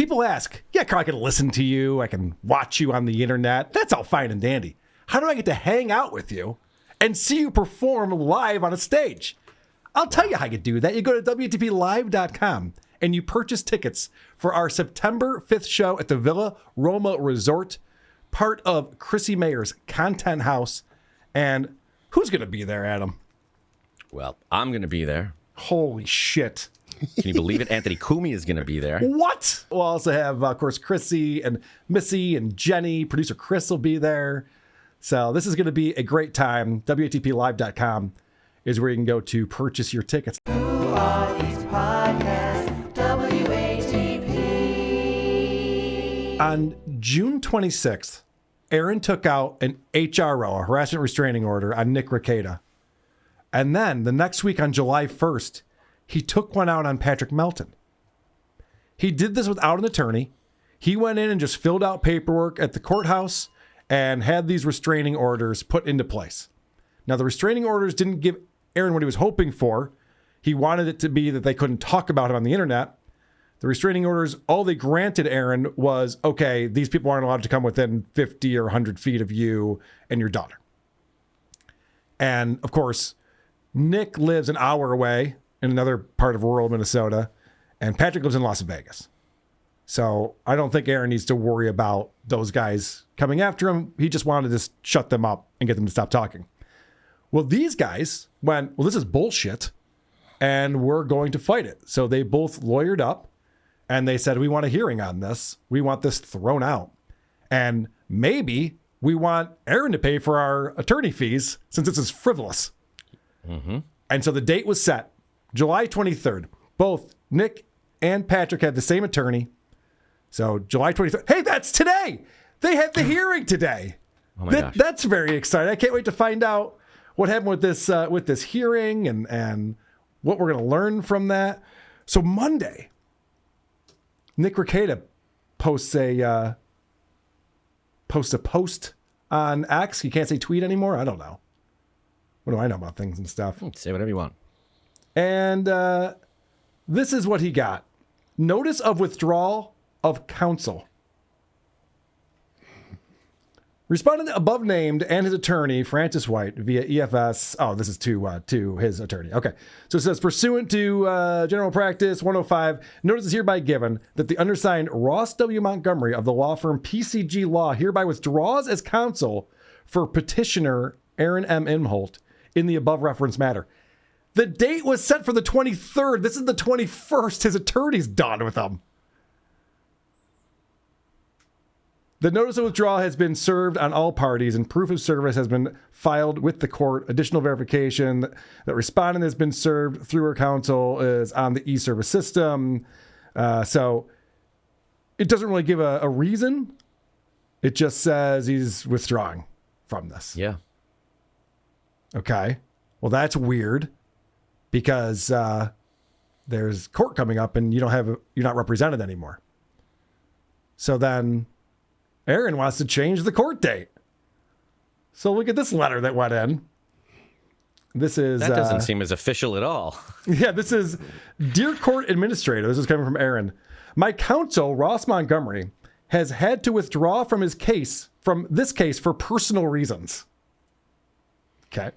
people ask, yeah, Carl, I can listen to you. I can watch you on the internet. That's all fine and dandy. How do I get to hang out with you and see you perform live on a stage? I'll tell you how you do that. You go to WTPLive.com and you purchase tickets for our September 5th show at the Villa Roma Resort, part of Chrissy Mayer's Content House. And who's going to be there, Adam? Well, I'm going to be there. Holy shit. Can you believe it? Anthony Kumi is going to be there. What? We'll also have, of course, Chrissy and Missy and Jenny. Producer Chris will be there. So this is going to be a great time. WATPLive.com is where you can go to purchase your tickets. Who are these podcasts? WATP. On June 26th, Aaron took out an HRO, a harassment restraining order, on Nick Rekieta. And then the next week on July 1st, he took one out on Patrick Melton. He did this without an attorney. He went in and just filled out paperwork at the courthouse and had these restraining orders put into place. Now, the restraining orders didn't give Aaron what he was hoping for. He wanted it to be that they couldn't talk about him on the internet. The restraining orders, all they granted Aaron was, okay, these people aren't allowed to come within 50 or 100 feet of you and your daughter. And, of course, Nick lives an hour away in another part of rural Minnesota, and Patrick lives in Las Vegas. So I don't think Aaron needs to worry about those guys coming after him. He just wanted to shut them up and get them to stop talking. Well, these guys went, well, this is bullshit, and we're going to fight it. So they both lawyered up, and they said, we want a hearing on this. We want this thrown out. And maybe we want Aaron to pay for our attorney fees since this is frivolous. Mm-hmm. And so the date was set, July 23rd. Both Nick and Patrick had the same attorney. So July 23rd. Hey, that's today. They had the hearing today. Oh my gosh. That's very exciting. I can't wait to find out what happened with this hearing and what we're going to learn from that. So Monday, Nick Rekieta posts a post on X. You can't say tweet anymore. I don't know. What do I know about things and stuff? Say whatever you want. And this is what he got. Notice of withdrawal of counsel. Respondent above named and his attorney, Francis White, via EFS. Oh, this is to his attorney. Okay. So it says, pursuant to General Practice 105, notice is hereby given that the undersigned Ross W. Montgomery of the law firm PCG Law hereby withdraws as counsel for petitioner Aaron M. Imholt in the above referenced matter. The date was set for the 23rd. This is the 21st. His attorney's done with him. The notice of withdrawal has been served on all parties and proof of service has been filed with the court. Additional verification that respondent has been served through her counsel is on the e-service system. So it doesn't really give a reason. It just says he's withdrawing from this. Yeah. Okay. Well, that's weird because there's court coming up and you're not represented anymore. So then Aaron wants to change the court date. So look at this letter that went in. This is... That doesn't seem as official at all. Yeah, this is Dear Court Administrator. This is coming from Aaron. My counsel, Ross Montgomery, has had to withdraw from this case for personal reasons. Okay.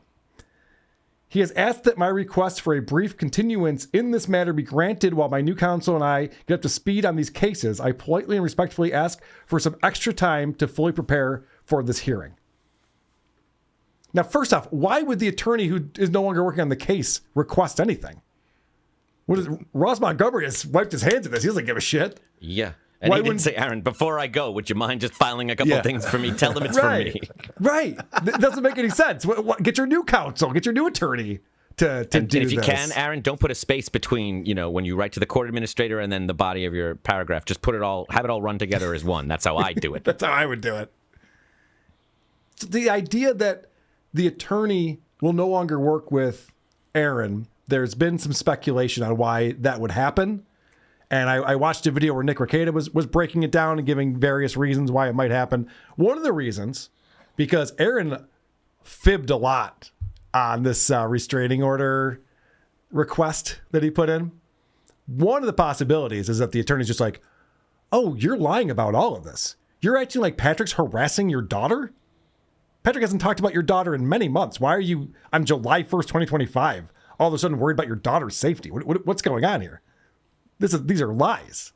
He has asked that my request for a brief continuance in this matter be granted while my new counsel and I get up to speed on these cases. I politely and respectfully ask for some extra time to fully prepare for this hearing. Now, first off, why would the attorney who is no longer working on the case request anything? Ross Montgomery has wiped his hands of this. He doesn't give a shit. Yeah. And he didn't say, Aaron, before I go, would you mind just filing a couple of things for me? Tell them it's for me. Right. It doesn't make any sense. Get your new counsel. Get your new attorney to do this. And if you can, Aaron, don't put a space between, when you write to the court administrator and then the body of your paragraph. Just have it all run together as one. That's how I do it. That's how I would do it. So the idea that the attorney will no longer work with Aaron, there's been some speculation on why that would happen. And I watched a video where Nick Rekieta was breaking it down and giving various reasons why it might happen. One of the reasons, because Aaron fibbed a lot on this restraining order request that he put in. One of the possibilities is that the attorney's just like, oh, you're lying about all of this. You're acting like Patrick's harassing your daughter? Patrick hasn't talked about your daughter in many months. Why are you, on July 1st, 2025, all of a sudden worried about your daughter's safety? What's going on here? These are lies.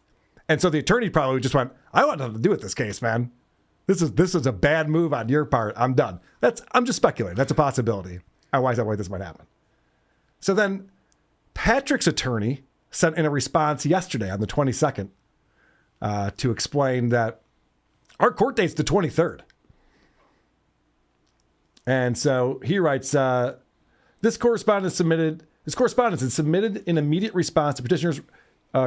And so the attorney probably just went, I want nothing to do with this case, man. This is a bad move on your part. I'm done. I'm just speculating. That's a possibility. Why is that way this might happen? So then Patrick's attorney sent in a response yesterday on the 22nd to explain that our court date's the 23rd. And so he writes, this correspondence is submitted in immediate response to petitioner's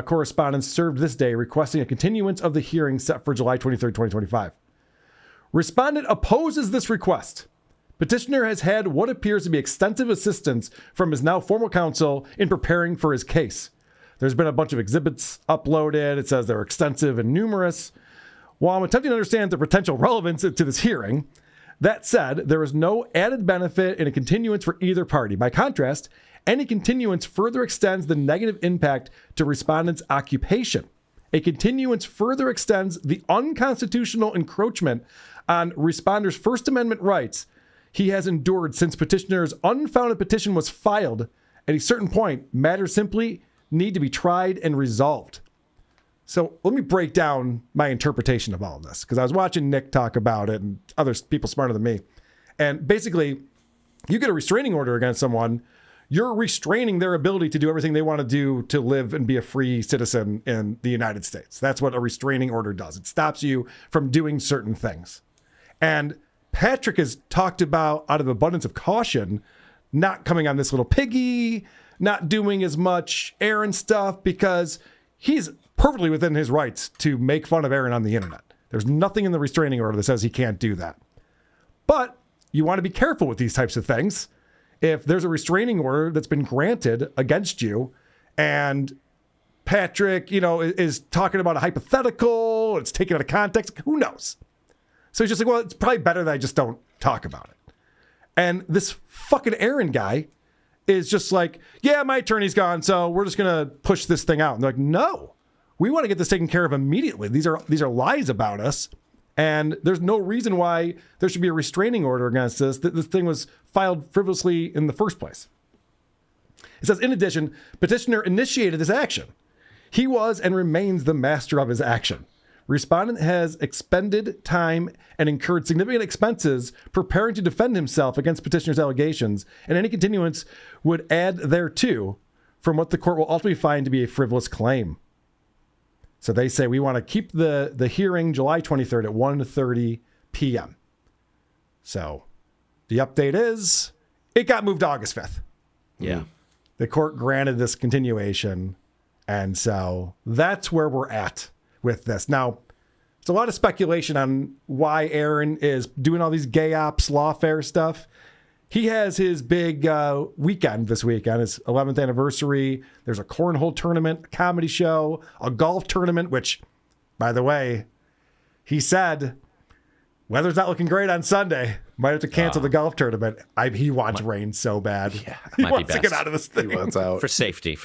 correspondence served this day requesting a continuance of the hearing set for July 23rd, 2025. Respondent opposes this request. Petitioner has had what appears to be extensive assistance from his now former counsel in preparing for his case. There's been a bunch of exhibits uploaded. It says they're extensive and numerous. While I'm attempting to understand the potential relevance to this hearing, that said, there is no added benefit in a continuance for either party. By contrast, any continuance further extends the negative impact to respondent's occupation. A continuance further extends the unconstitutional encroachment on responder's First Amendment rights he has endured since petitioner's unfounded petition was filed. At a certain point, matters simply need to be tried and resolved. So let me break down my interpretation of all of this, because I was watching Nick talk about it and other people smarter than me. And basically, you get a restraining order against someone, you're restraining their ability to do everything they want to do to live and be a free citizen in the United States. That's what a restraining order does. It stops you from doing certain things. And Patrick has talked about, out of abundance of caution, not coming on this little piggy, not doing as much Aaron stuff, because he's perfectly within his rights to make fun of Aaron on the internet. There's nothing in the restraining order that says he can't do that. But you want to be careful with these types of things. If there's a restraining order that's been granted against you and Patrick, is talking about a hypothetical, it's taken out of context, who knows? So he's just like, well, it's probably better that I just don't talk about it. And this fucking Aaron guy is just like, yeah, my attorney's gone, so we're just going to push this thing out. And they're like, no, we want to get this taken care of immediately. These are lies about us. And there's no reason why there should be a restraining order against this. This thing was filed frivolously in the first place. It says, in addition, petitioner initiated this action. He was and remains the master of his action. Respondent has expended time and incurred significant expenses preparing to defend himself against petitioner's allegations, and any continuance would add thereto from what the court will ultimately find to be a frivolous claim. So they say we want to keep the hearing July 23rd at 1:30 p.m. So the update is it got moved to August 5th. Yeah. The court granted this continuation, and so that's where we're at with this. Now, there's a lot of speculation on why Aaron is doing all these gay ops, Lawfare stuff. He has his big weekend this weekend, his 11th anniversary. There's a cornhole tournament, a comedy show, a golf tournament, which, by the way, he said, weather's not looking great on Sunday. Might have to cancel the golf tournament. He wants rain so bad. Yeah, he might wants be to get out of this thing. He wants out. For safety.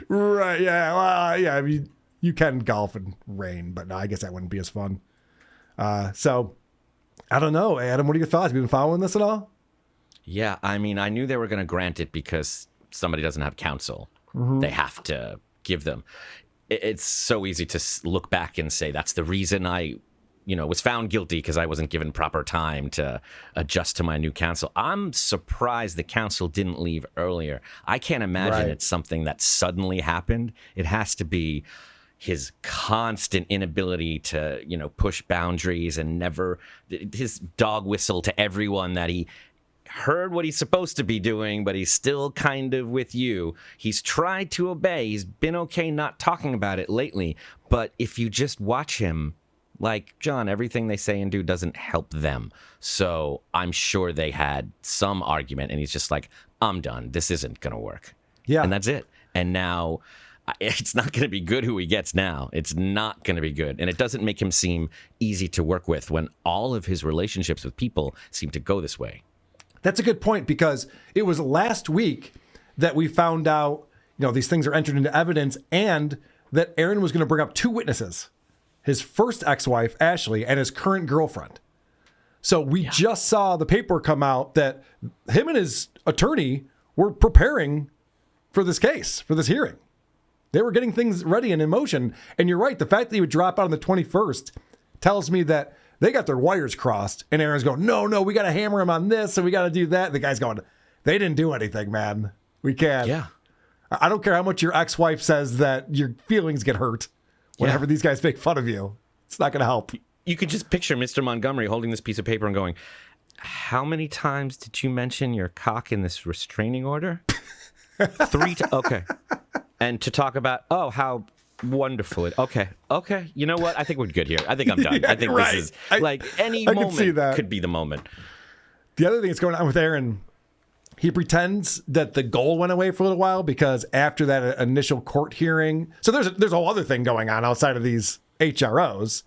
Right, yeah. Well, yeah, I mean, you can golf in rain, but no, I guess that wouldn't be as fun. So, I don't know. Adam, what are your thoughts? Have you been following this at all? Yeah, I mean, I knew they were going to grant it because somebody doesn't have counsel. Mm-hmm. They have to give them. It's so easy to look back and say, that's the reason I, was found guilty, because I wasn't given proper time to adjust to my new counsel. I'm surprised the counsel didn't leave earlier. I can't imagine it's something that suddenly happened. It has to be his constant inability to, push boundaries and his dog whistle to everyone that he heard what he's supposed to be doing, but he's still kind of with you. He's tried to obey. He's been okay not talking about it lately. But if you just watch him, like John, everything they say and do doesn't help them. So I'm sure they had some argument, and he's just like, I'm done. This isn't going to work. Yeah. And that's it. And now it's not going to be good who he gets now. It's not going to be good. And it doesn't make him seem easy to work with when all of his relationships with people seem to go this way. That's a good point, because it was last week that we found out, these things are entered into evidence, and that Aaron was going to bring up two witnesses his first ex-wife, Ashley, and his current girlfriend. So we just saw the paperwork come out that him and his attorney were preparing for this case, for this hearing. They were getting things ready and in motion. And you're right, the fact that he would drop out on the 21st tells me that they got their wires crossed. And Aaron's going, no, we got to hammer him on this and we got to do that. And the guy's going, they didn't do anything, man. We can't. Yeah. I don't care how much your ex-wife says that your feelings get hurt whenever these guys make fun of you. It's not going to help. You could just picture Mr. Montgomery holding this piece of paper and going, how many times did you mention your cock in this restraining order? 3 times. Okay. And to talk about, how wonderful it. Okay. You know what? I think we're good here. I think I'm done. I think this is any moment could be the moment. The other thing that's going on with Aaron, he pretends that the goal went away for a little while because after that initial court hearing, so there's a whole other thing going on outside of these HROs,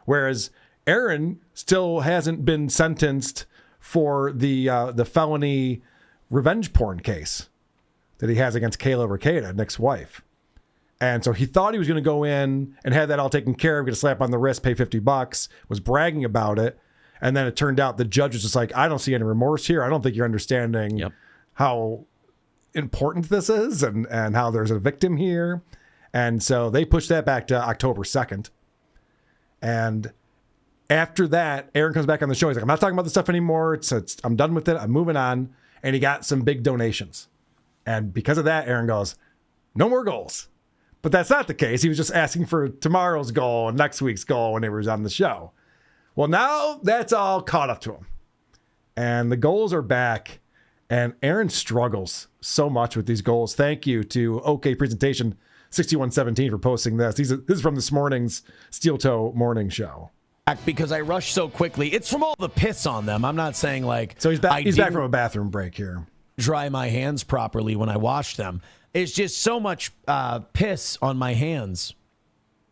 whereas Aaron still hasn't been sentenced for the felony revenge porn case that he has against Kayla Rekieta, Nick's wife. And so he thought he was going to go in and have that all taken care of, get a slap on the wrist, pay $50, was bragging about it. And then it turned out the judge was just like, I don't see any remorse here. I don't think you're understanding how important this is and how there's a victim here. And so they pushed that back to October 2nd. And after that, Aaron comes back on the show. He's like, I'm not talking about this stuff anymore. I'm done with it. I'm moving on. And he got some big donations. And because of that, Aaron goes, no more goals. But that's not the case. He was just asking for tomorrow's goal and next week's goal when he was on the show. Well, now that's all caught up to him. And the goals are back. And Aaron struggles so much with these goals. Thank you to OK Presentation 6117 for posting this. This is from this morning's StutJo morning show. Because I rushed so quickly. It's from all the piss on them. I'm not saying So he's back from a bathroom break here. Dry my hands properly when I wash them. It's just so much piss on my hands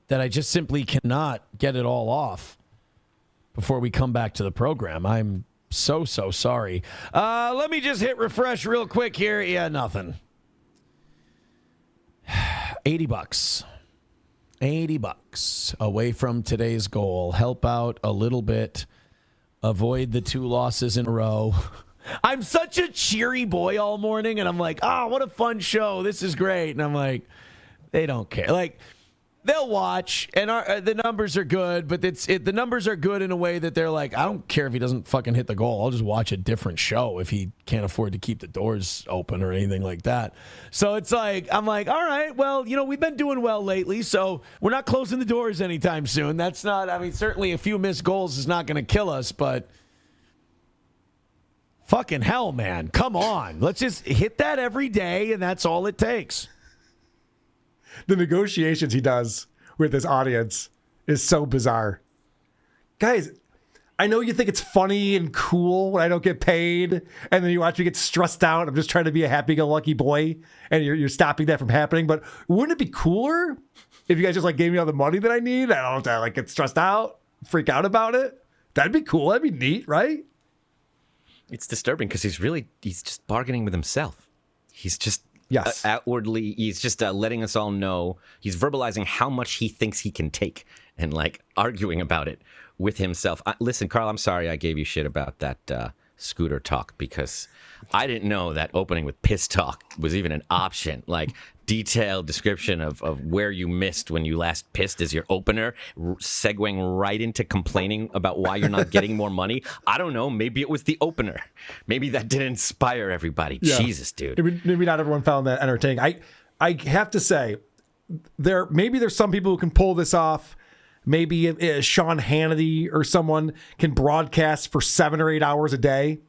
that I just simply cannot get it all off before we come back to the program. I'm so sorry. Let me just hit refresh real quick here. Yeah, nothing. $80. $80 away from today's goal. Help out a little bit. Avoid the 2 losses in a row. I'm such a cheery boy all morning, and I'm like, what a fun show. This is great. And I'm like, they don't care. Like, they'll watch, and the numbers are good, but the numbers are good in a way that they're like, I don't care if he doesn't fucking hit the goal. I'll just watch a different show if he can't afford to keep the doors open or anything like that. So it's like, I'm like, all right, well, we've been doing well lately, so we're not closing the doors anytime soon. That's not, certainly a few missed goals is not going to kill us, but fucking hell, man. Come on. Let's just hit that every day, and that's all it takes. The negotiations he does with his audience is so bizarre. Guys, I know you think it's funny and cool when I don't get paid, and then you watch me get stressed out. I'm just trying to be a happy-go-lucky boy, and you're stopping that from happening. But wouldn't it be cooler if you guys just gave me all the money that I need? I don't have to get stressed out, freak out about it. That'd be cool. That'd be neat, right? It's disturbing because he's just bargaining with himself. He's just outwardly, he's just letting us all know. He's verbalizing how much he thinks he can take and arguing about it with himself. Listen, Carl, I'm sorry I gave you shit about that scooter talk because I didn't know that opening with piss talk was even an option. Detailed description of where you missed when you last pissed as your opener, segueing right into complaining about why you're not getting more money. I don't know. Maybe it was the opener. Maybe that did inspire everybody. Yeah. Jesus, dude. Maybe not everyone found that entertaining. I have to say, there's some people who can pull this off. Maybe Sean Hannity or someone can broadcast for 7 or 8 hours a day.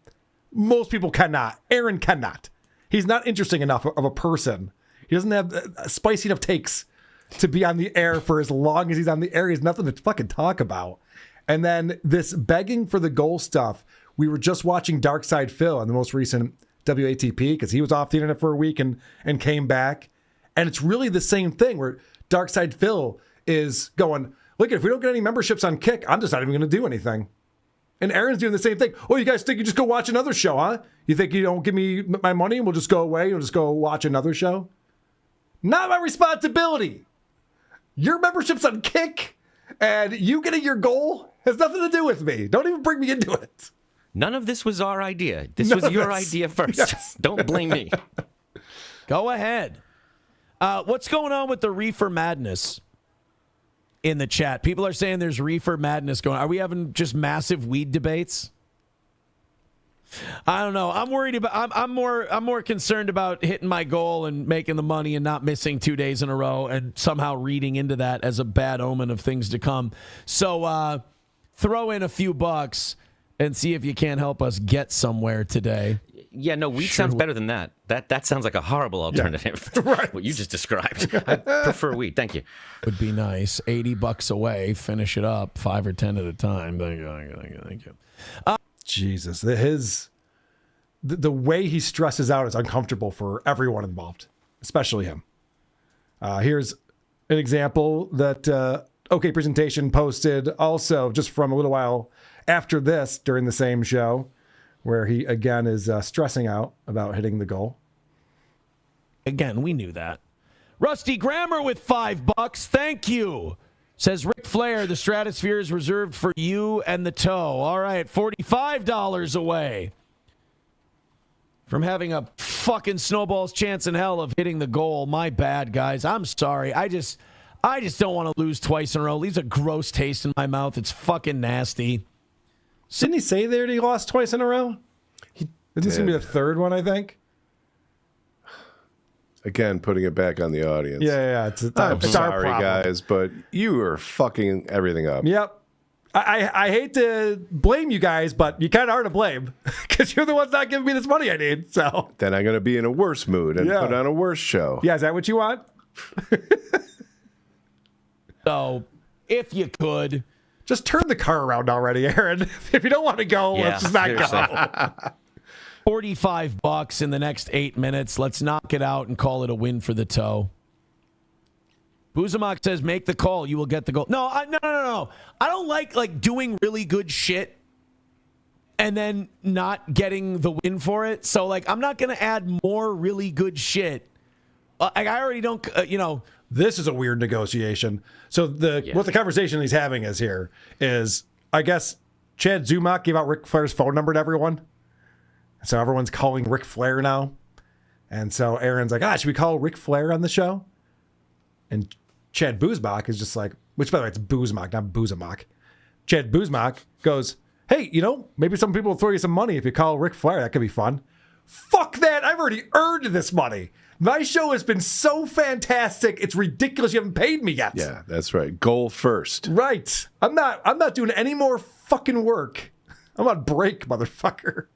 Most people cannot. Aaron cannot. He's not interesting enough of a person. He doesn't have spicy enough takes to be on the air for as long as he's on the air. He has nothing to fucking talk about. And then this begging for the goal stuff. We were just watching Dark Side Phil on the most recent WATP because he was off the internet for a week and came back. And it's really the same thing where Dark Side Phil is going, look, if we don't get any memberships on Kick, I'm just not even going to do anything. And Aaron's doing the same thing. Oh, you guys think you just go watch another show, huh? You think you don't give me my money and we'll just go away? You'll just go watch another show? Not my responsibility. Your membership's on Kick, And you getting your goal has nothing to do with me. Don't even bring me into it. None of this was our idea. This None was of your this. idea first. Yes. Don't blame me. Go ahead. What's going on with the reefer madness in the chat? People are saying there's reefer madness going on. Are we having just massive weed debates? I don't know. I'm worried about. I'm more concerned about hitting my goal and making the money and not missing 2 days in a row and somehow reading into that as a bad omen of things to come. So throw in a few bucks and see if you can't help us get somewhere today. Yeah, no, weed sounds better than that. That sounds like a horrible alternative. Yeah, right. What you just described. I prefer weed. Thank you. Would be nice. $80 away. Finish it up 5 or 10 at a time. Thank you. Jesus, the way he stresses out is uncomfortable for everyone involved, especially him. Here's an example that OK Presentation posted also just from a little while after this during the same show, where he again is stressing out about hitting the goal. Again, we knew that. Rusty Grammar with $5. Thank you. Says Ric Flair, the stratosphere is reserved for you and the toe. All right, $45 away from having a fucking snowball's chance in hell of hitting the goal. My bad, guys. I'm sorry. I just don't want to lose twice in a row. Leaves a gross taste in my mouth. It's fucking nasty. Didn't he say there that he lost twice in a row? This is going to be the third one, I think. Again, putting it back on the audience. Yeah. It's I'm our sorry, problem. guys, but you are fucking everything up. Yep. I hate to blame you guys, but you kind of are to blame because you're the ones not giving me this money I need. So Then I'm going to be in a worse mood and put on a worse show. yeah, is that what you want? So, if you could. Just turn the car around already, Aaron. If you don't want to go, let's just not seriously. go. $45 in the next 8 minutes. Let's knock it out and call it a win for the toe. Buzamak says, make the call. You will get the goal. No. I don't like doing really good shit and then not getting the win for it. So, I'm not going to add more really good shit. I already don't, This is a weird negotiation. So what the conversation he's having is I guess Chad Zumock gave out Ric Flair's phone number to everyone. So everyone's calling Ric Flair now. And so Aaron's like, should we call Ric Flair on the show? And Chad Buzmak is just like, which by the way, it's Buzmak, not Buzamak. Chad Buzmak goes, hey, maybe some people will throw you some money if you call Ric Flair. That could be fun. Fuck that. I've already earned this money. My show has been so fantastic. It's ridiculous. You haven't paid me yet. Yeah, that's right. Goal first. Right. I'm not doing any more fucking work. I'm on break, motherfucker.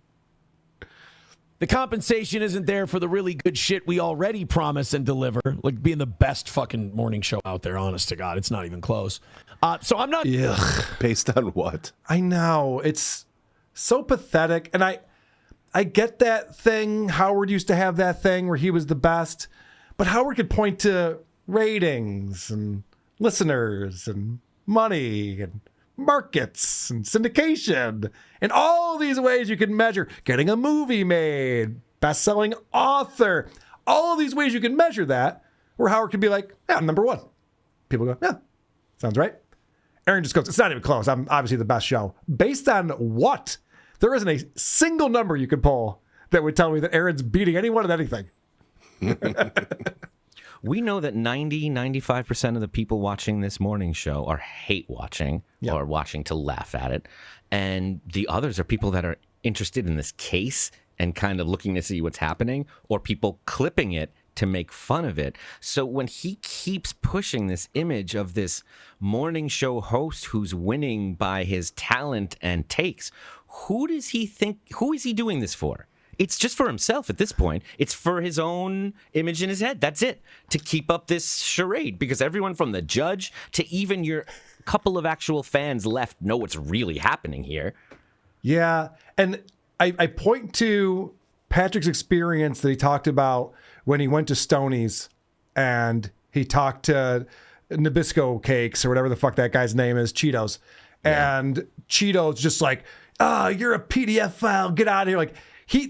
the compensation isn't there for the really good shit we already promise and deliver, like being the best fucking morning show out there. Honest to God, it's not even close. So I'm not. Based on what? I know. It's so pathetic. And I get that thing. Howard used to have that thing where he was the best. But Howard could point to ratings and listeners and money and markets and syndication and all these ways you can measure getting a movie made, best-selling author, all of these ways you can measure that, where Howard could be like, yeah, I'm number one. People go, yeah, sounds right. Aaron just goes, it's not even close. I'm obviously the best show. Based on what? There isn't a single number you could pull that would tell me that Aaron's beating anyone at anything. We know that 95% of the people watching this morning show are hate watching or watching to laugh at it. And the others are people that are interested in this case and kind of looking to see what's happening, or people clipping it to make fun of it. So when he keeps pushing this image of this morning show host who's winning by his talent and takes, who is he doing this for? It's just for himself at this point. It's for his own image in his head. That's it. To keep up this charade, because everyone from the judge to even your couple of actual fans left know what's really happening here. Yeah. And I point to Patrick's experience that he talked about when he went to Stoney's and he talked to Nabisco Cakes or whatever the fuck that guy's name is, Cheetos. Yeah. And Cheetos just like, you're a PDF file. Get out of here. Like,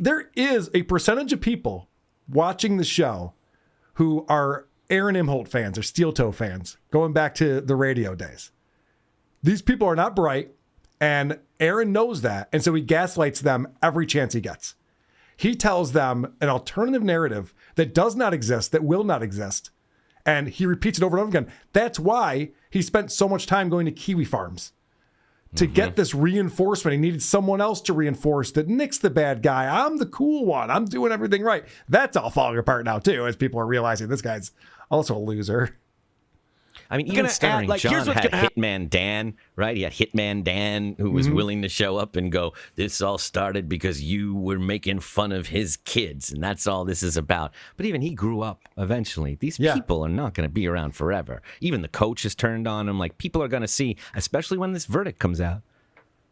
there is a percentage of people watching the show who are Aaron Imholt fans or Steel Toe fans, going back to the radio days. These people are not bright, and Aaron knows that, and so he gaslights them every chance he gets. He tells them an alternative narrative that does not exist, that will not exist, and he repeats it over and over again. That's why he spent so much time going to kiwi farms. To get this reinforcement, he needed someone else to reinforce that Nick's the bad guy. I'm the cool one. I'm doing everything right. That's all falling apart now, too, as people are realizing this guy's also a loser. I mean, even starring John had Hitman Dan, right? He had Hitman Dan who was willing to show up and go, this all started because you were making fun of his kids, and that's all this is about. But even he grew up eventually. These people are not going to be around forever. Even the coach has turned on him. Like, people are going to see, especially when this verdict comes out.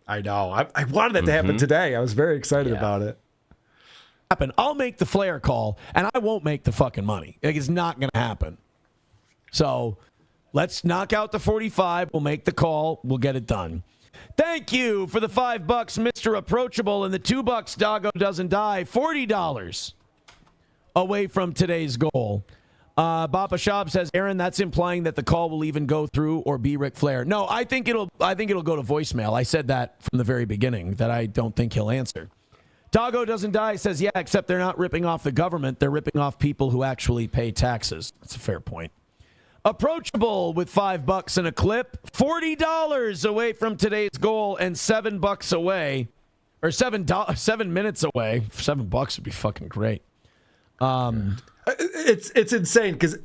I know. I wanted that to happen today. I was very excited about it. I'll make the Flair call, and I won't make the fucking money. Like, it's not going to happen. So... let's knock out the 45. We'll make the call. We'll get it done. Thank you for the $5, Mr. Approachable, and the $2, Doggo Doesn't Die. $40 away from today's goal. Bapa Schaub says, Aaron, that's implying that the call will even go through or be Ric Flair. No, I think it'll go to voicemail. I said that from the very beginning, that I don't think he'll answer. Doggo Doesn't Die says, yeah, except they're not ripping off the government. They're ripping off people who actually pay taxes. That's a fair point. Approachable with $5 and a clip, $40 away from today's goal, and $7 away, or 7 minutes away. $7 would be fucking great. It's insane because,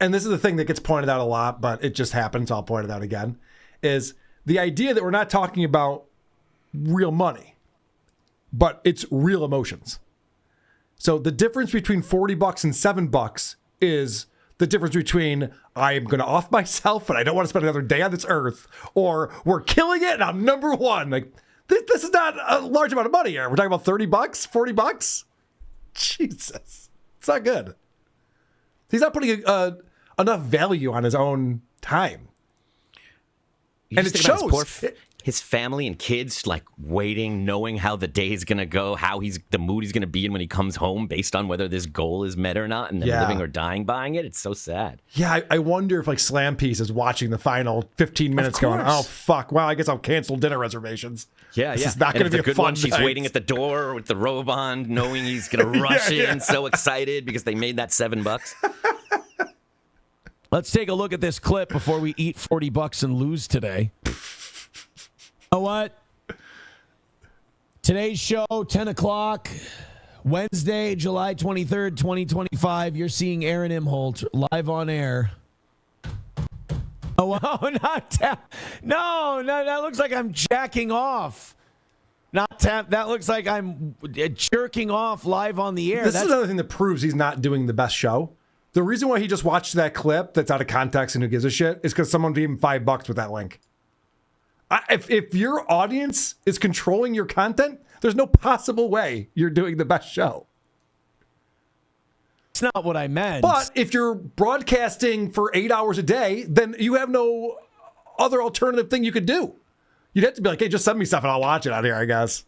and this is the thing that gets pointed out a lot, but it just happens. I'll point it out again. Is the idea that we're not talking about real money, but it's real emotions. So the difference between $40 and $7 is the difference between I am going to off myself and I don't want to spend another day on this earth, or we're killing it and I'm number one. Like this is not a large amount of money here. We're talking about $30, $40. Jesus, it's not good. He's not putting enough value on his own time, and it shows. His family and kids like waiting, knowing how the day is gonna go, how the mood he's gonna be in when he comes home, based on whether this goal is met or not, and they're living or dying buying it. It's so sad. Yeah, I wonder if like Slam Piece is watching the final 15 minutes, going, "Oh fuck, well I guess I'll cancel dinner reservations." This is not going to be a good fun one. She's night. waiting at the door with the robe on, knowing he's gonna rush in, so excited because they made that $7. Let's take a look at this clip before we eat $40 and lose today. You know what? Today's show, 10 o'clock, Wednesday, July 23rd, 2025. You're seeing Aaron Imholt live on air. Oh, not tap. No, that looks like I'm jacking off. Not tap. That looks like I'm jerking off live on the air. This is another thing that proves he's not doing the best show. The reason why he just watched that clip that's out of context and who gives a shit is because someone gave him $5 with that link. If your audience is controlling your content, there's no possible way you're doing the best show. It's not what I meant. But if you're broadcasting for 8 hours a day, then you have no other alternative thing you could do. You'd have to be like, hey, just send me stuff and I'll watch it out here, I guess.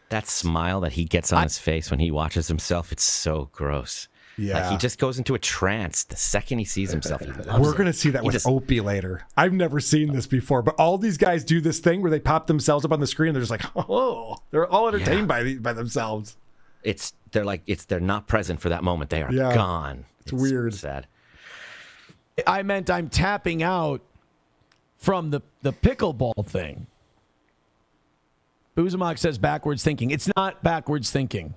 That smile that he gets on his face when he watches himself, it's so gross. Yeah. Like he just goes into a trance the second he sees himself. We're going to see that with Opie later. I've never seen this before, but all these guys do this thing where they pop themselves up on the screen and they're just like, oh, they're all entertained by themselves. They're not present for that moment. They are gone. It's weird. Sad. I meant I'm tapping out from the pickleball thing. Buzamok says backwards thinking. It's not backwards thinking.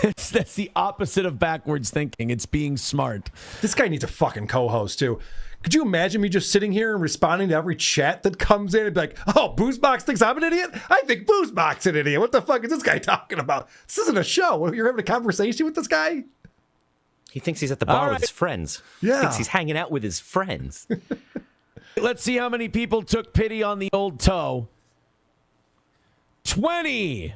That's the opposite of backwards thinking. It's being smart. This guy needs a fucking co-host too. Could you imagine me just sitting here and responding to every chat that comes in and be like, oh, Boozebox thinks I'm an idiot? I think Boozebox an idiot. What the fuck is this guy talking about? This isn't a show. You're having a conversation with this guy? He thinks he's at the bar with his friends. Yeah. He thinks he's hanging out with his friends. Let's see how many people took pity on the old toe. 20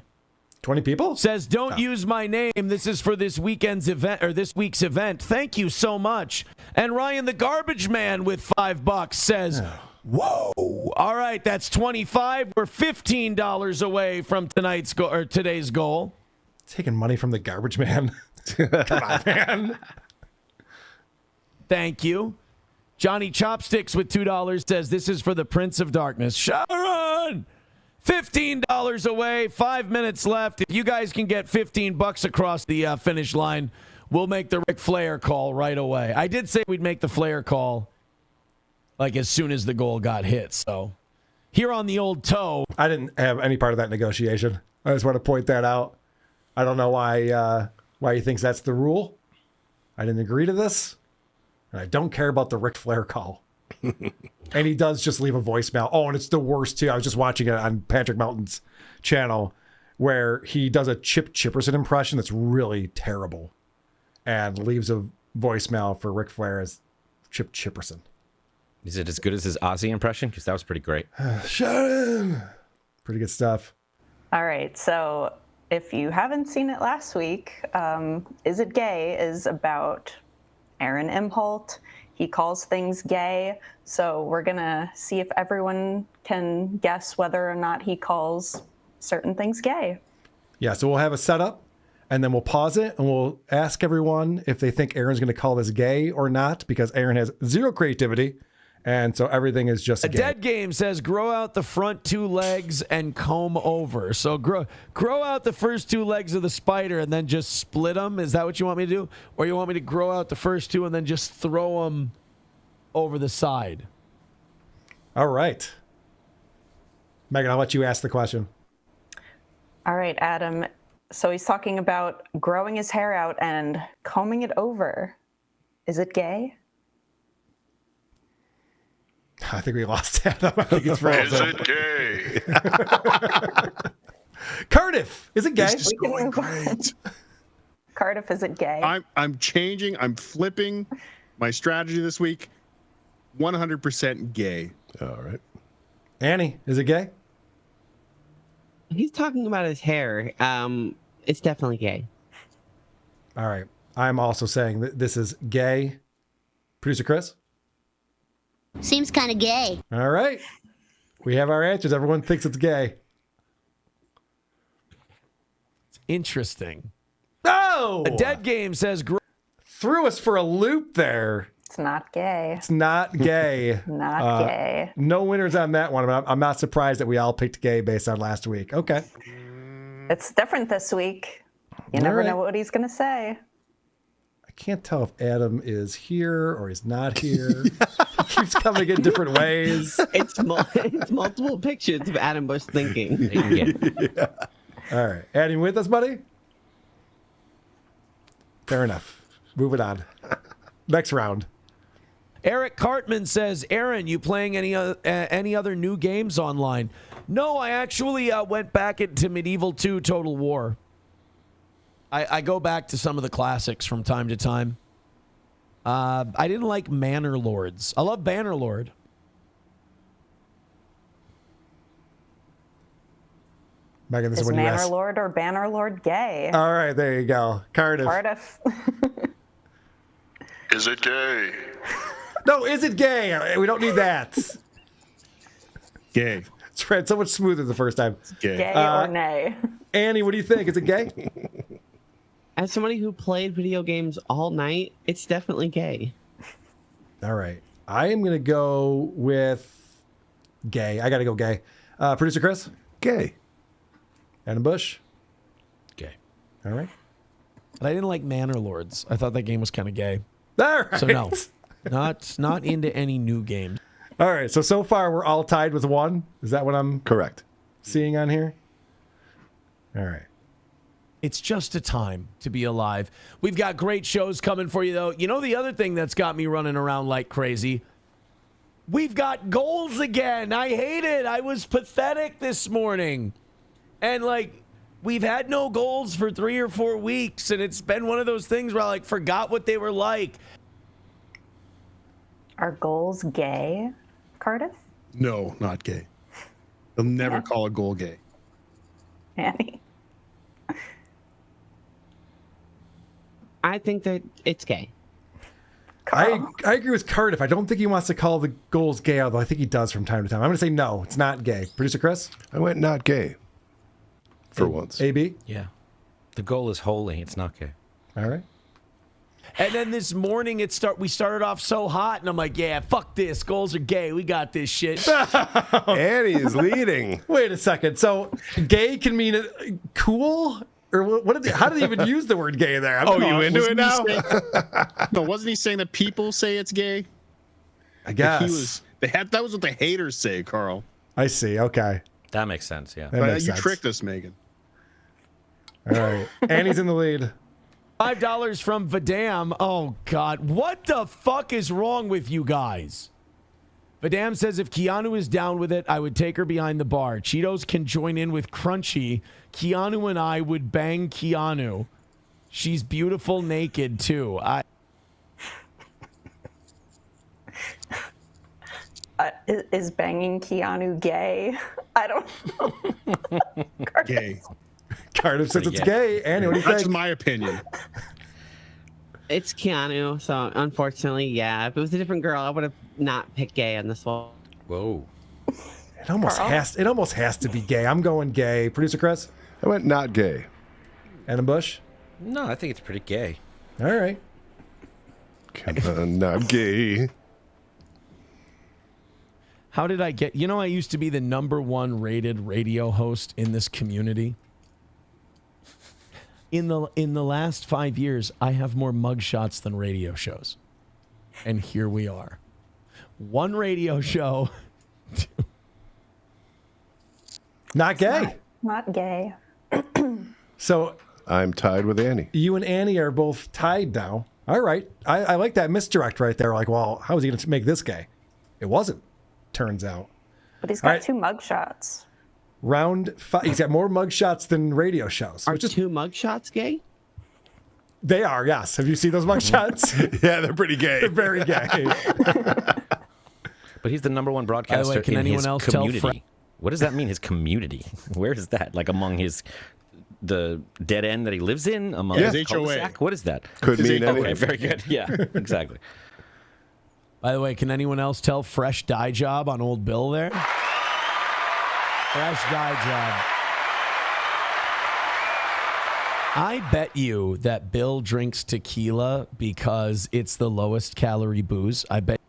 people? Says, don't use my name. This is for this weekend's event or this week's event. Thank you so much. And Ryan the Garbage Man with $5 says, whoa. All right, that's 25. We're $15 away from today's goal. Taking money from the Garbage Man. Come on, man. Thank you. Johnny Chopsticks with $2 says, this is for the Prince of Darkness. Sharon! $15 away, 5 minutes left. If you guys can get $15 across the finish line, we'll make the Ric Flair call right away. I did say we'd make the Flair call like as soon as the goal got hit. So here on the old toe. I didn't have any part of that negotiation. I just want to point that out. I don't know why he thinks that's the rule. I didn't agree to this. And I don't care about the Ric Flair call. And he does just leave a voicemail. Oh, and it's the worst too. I was just watching it on Patrick Melton's channel where he does a Chip Chipperson impression that's really terrible and leaves a voicemail for Ric Flair as Chip Chipperson. Is it as good as his Ozzy impression? Because that was pretty great. Sharon! Pretty good stuff. All right, so if you haven't seen it last week, Is It Gay is about Aaron Imholt. He calls things gay, so we're going to see if everyone can guess whether or not he calls certain things gay. Yeah, so we'll have a setup, and then we'll pause it, and we'll ask everyone if they think Aaron's going to call this gay or not, because Aaron has zero creativity, and so everything is just A gay. Dead Game says, grow out the front 2 legs and comb over. So grow out the first 2 legs of the spider and then just split them. Is that what you want me to do? Or you want me to grow out the first 2 and then just throw them over the side? All right. Megan, I'll let you ask the question. All right, Adam. So he's talking about growing his hair out and combing it over. Is it gay? I think we lost Adam. I think it's frozen. Is it gay? Cardiff, is it gay? This is going great. Cardiff, is it gay? I'm changing. I'm flipping my strategy this week. 100% gay. All right. Annie, is it gay? He's talking about his hair. It's definitely gay. All right. I'm also saying that this is gay. Producer Chris? Seems kind of gay. All right. We have our answers. Everyone thinks it's gay. It's interesting. Oh! A Dead Game says, Threw us for a loop there. It's not gay. It's not gay. Not gay. No winners on that one. I'm not surprised that we all picked gay based on last week. Okay. It's different this week. You never know what he's going to say. I can't tell if Adam is here or he's not here. He keeps coming in different ways. It's multiple pictures of Adam Bush thinking. Yeah. All right. Adam, you with us, buddy? Fair enough. Moving on. Next round. Eric Cartman says, Aaron, you playing any other new games online? No, I actually went back into Medieval 2 Total War. I go back to some of the classics from time to time. I didn't like Manor Lords. I love Bannerlord. Megan, this is Is when you Manor ask. Lord or Bannerlord gay? All right, there you go. Cardiff. Cardiff. Is it gay? No, is it gay? We don't need that. Gay. It's read so much smoother the first time. Gay. Gay or nay? Annie, what do you think? Is it gay? As somebody who played video games all night, it's definitely gay. All right. I am going to go with gay. I got to go gay. Producer Chris? Gay. Adam Bush? Gay. All right. But I didn't like Manor Lords. I thought that game was kind of gay. All right. So no, not into any new games. All right. So far, we're all tied with 1. Is that what I'm Correct. seeing on here? All right. It's just a time to be alive. We've got great shows coming for you, though. You know the other thing that's got me running around like crazy? We've got goals again. I hate it. I was pathetic this morning. And, we've had no goals for 3 or 4 weeks, and it's been one of those things where I, forgot what they were like. Are goals gay, Cardiff? No, not gay. They'll never call a goal gay. Annie? I think that it's gay. I agree with Cardiff. I don't think he wants to call the goals gay, although I think he does from time to time. I'm going to say no, it's not gay. Producer Chris? I went not gay. For once. AB? Yeah. The goal is holy. It's not gay. All right. And then this morning we started off so hot, and I'm like, yeah, fuck this. Goals are gay. We got this shit. Annie is leading. Wait a second. So gay can mean cool? Or how did they even use the word gay there? Oh, you into it now? No, wasn't he saying that people say it's gay? I guess. That was what the haters say, Carl. I see. Okay. That makes sense. Yeah. That But makes you sense. tricked us, Megan. All right. Annie's in the lead. $5 from Vadam. Oh, God. What the fuck is wrong with you guys? Vadam says if Keanu is down with it, I would take her behind the bar. Cheetos can join in with Crunchy. Keanu and I would bang Keanu. She's beautiful naked, too. Is banging Keanu gay? I don't know. Gay. Cardiff says it's Pretty gay. Annie, what do you That's think? my opinion. It's Keanu, so unfortunately, yeah. If it was a different girl, I would have not picked gay on this one. Whoa. It almost has to be gay. I'm going gay. Producer Chris? I went not gay. Adam Bush? No, I think it's pretty gay. All right. Come on, not gay. How did I get... I used to be the #1 rated radio host in this community. In the last 5 years, I have more mugshots than radio shows. And here we are. 1 radio show. Not gay. Not gay. So I'm tied with Annie. you and Annie are both tied now. All right. I like that misdirect right there. Like, well, how is he going to make this gay? It wasn't, turns out. But he's All got right. 2 mugshots. Round 5. He's got more mugshots than radio shows. Are Which is, 2 mugshots gay? they are, yes. Have you seen those mugshots? Yeah, they're pretty gay. They're very gay. But he's the #1 broadcaster can in anyone his else tell community. What does that mean, his community? Where is that? Like among the dead end that he lives in? Among Yeah. his His HOA. cul-de-sac? What is that? Could mean Okay, anything. very good. Yeah, exactly. By the way, can anyone else tell fresh dye job on old Bill there? Fresh dye job. I bet you that Bill drinks tequila because it's the lowest calorie booze. I bet.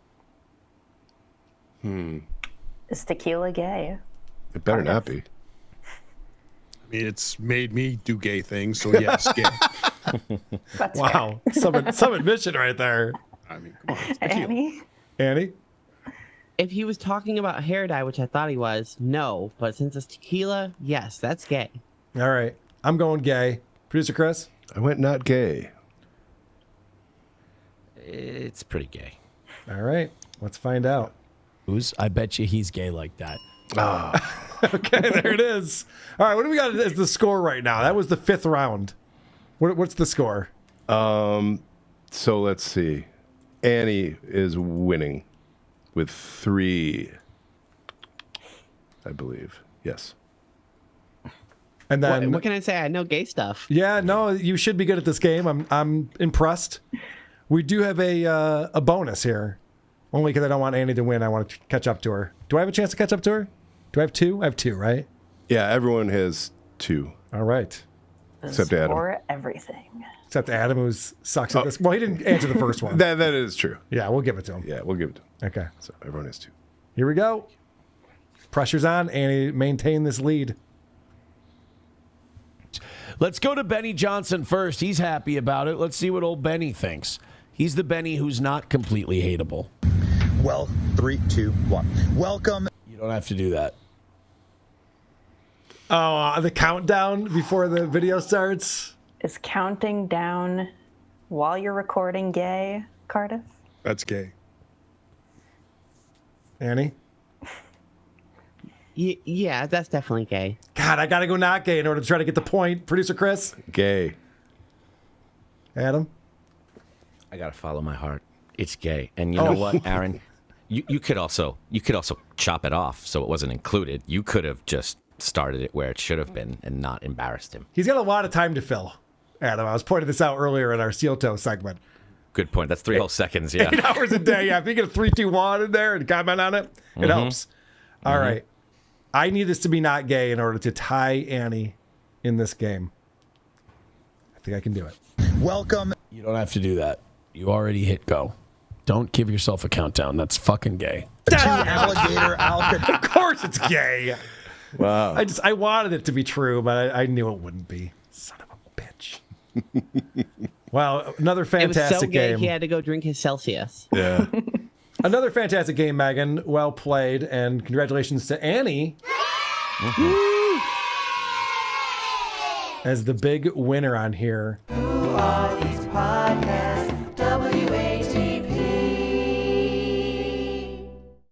Is tequila gay? It better not be. I mean, it's made me do gay things, so yes, gay. That's Wow. Some admission right there. I mean, come on. It's fair. tequila. Annie? Annie? If he was talking about hair dye, which I thought he was, no. But since it's tequila, yes, that's gay. All right. I'm going gay. Producer Chris? I went not gay. It's pretty gay. All right. Let's find out. booze. I bet you he's gay like that. Okay, there it is. All right, what do we got as the score right now? That was the 5th round. What's the score? So let's see. Annie is winning with 3, I believe. Yes. And then What can I say? I know gay stuff. yeah, no, you should be good at this game. I'm impressed. We do have a bonus here, only because I don't want Annie to win. I want to catch up to her. Do I have a chance to catch up to her? Do I have 2? I have 2, right? Yeah, everyone has 2. All right. Except Adam. For everything. Except Adam, who sucks at this. Well, he didn't answer the first one. That is true. Yeah, we'll give it to him. Yeah, we'll give it to him. Okay. So everyone has 2. Here we go. Pressure's on. Annie, maintain this lead. Let's go to Benny Johnson first. He's happy about it. Let's see what old Benny thinks. He's the Benny who's not completely hateable. Well, 3, 2, 1. Welcome. You don't have to do that. Oh, the countdown before the video starts. Is counting down while you're recording gay, Cardiff? That's gay. Annie? Yeah, that's definitely gay. God, I got to go not gay in order to try to get the point. Producer Chris? Gay. Adam? I gotta follow my heart. It's gay. And you know what, Aaron? You could also chop it off so it wasn't included. You could have just started it where it should have been and not embarrassed him. He's got a lot of time to fill, Adam. I was pointing this out earlier in our StutJo segment. Good point. That's 3 whole seconds. Yeah. 8 hours a day. Yeah, if you get a 3, 2, 1 in there and comment on it, it helps. All right. I need this to be not gay in order to tie Annie in this game. I think I can do it. Welcome. You don't have to do that. You already hit go. Don't give yourself a countdown. That's fucking gay. Alligator, alligator. Of course it's gay. Wow. I wanted it to be true, but I knew it wouldn't be. Son of a bitch. Wow, another It was so fantastic gay game. he had to go drink his Celsius. Yeah. Another fantastic game, Megan. Well played, and congratulations to Annie as the big winner on here. Who are these podcasts?